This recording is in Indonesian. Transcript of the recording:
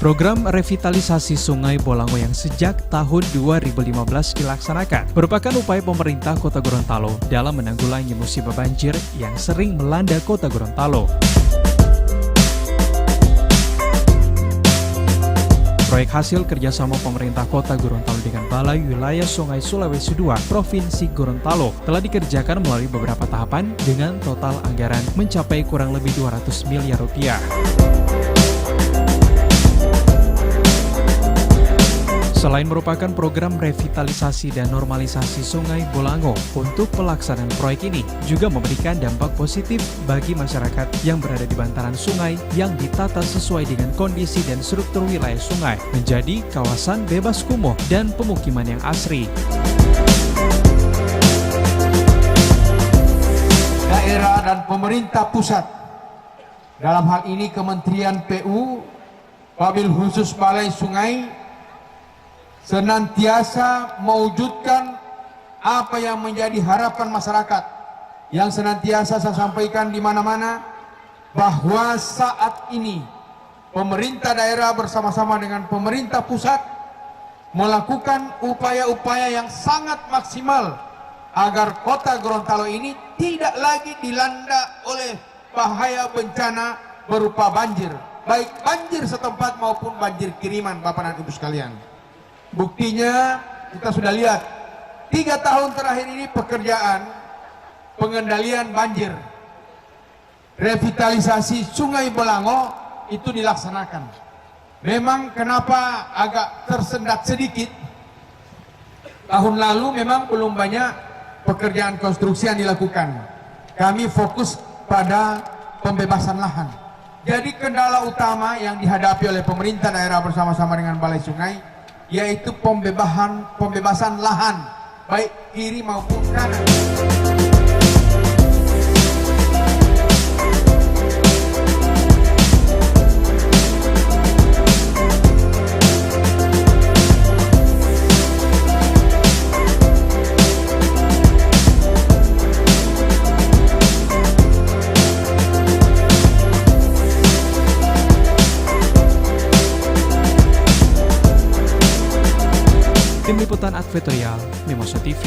Program revitalisasi Sungai Bolango yang sejak tahun 2015 dilaksanakan merupakan upaya pemerintah Kota Gorontalo dalam menanggulangi musibah banjir yang sering melanda Kota Gorontalo. Proyek hasil kerjasama pemerintah Kota Gorontalo dengan Balai Wilayah Sungai Sulawesi II Provinsi Gorontalo telah dikerjakan melalui beberapa tahapan dengan total anggaran mencapai kurang lebih 200 miliar rupiah. Selain merupakan program revitalisasi dan normalisasi Sungai Bolango, untuk pelaksanaan proyek ini juga memberikan dampak positif bagi masyarakat yang berada di bantaran sungai yang ditata sesuai dengan kondisi dan struktur wilayah sungai, menjadi kawasan bebas kumuh dan pemukiman yang asri. Daerah dan pemerintah pusat, dalam hal ini Kementerian PU, wabil khusus Balai Sungai, senantiasa mewujudkan apa yang menjadi harapan masyarakat, yang senantiasa saya sampaikan di mana-mana, bahwa saat ini pemerintah daerah bersama-sama dengan pemerintah pusat melakukan upaya-upaya yang sangat maksimal agar Kota Gorontalo ini tidak lagi dilanda oleh bahaya bencana berupa banjir, baik banjir setempat maupun banjir kiriman, Bapak dan Ibu sekalian. Buktinya kita sudah lihat 3 tahun terakhir ini pekerjaan pengendalian banjir, revitalisasi Sungai Bolango itu dilaksanakan. Memang kenapa agak tersendat sedikit, tahun lalu memang belum banyak pekerjaan konstruksi yang dilakukan. Kami fokus pada pembebasan lahan. Jadi kendala utama yang dihadapi oleh pemerintah daerah bersama-sama dengan Balai Sungai yaitu pembebasan lahan, baik kiri maupun kanan. Tim Liputan Advertorial, Mimosa TV.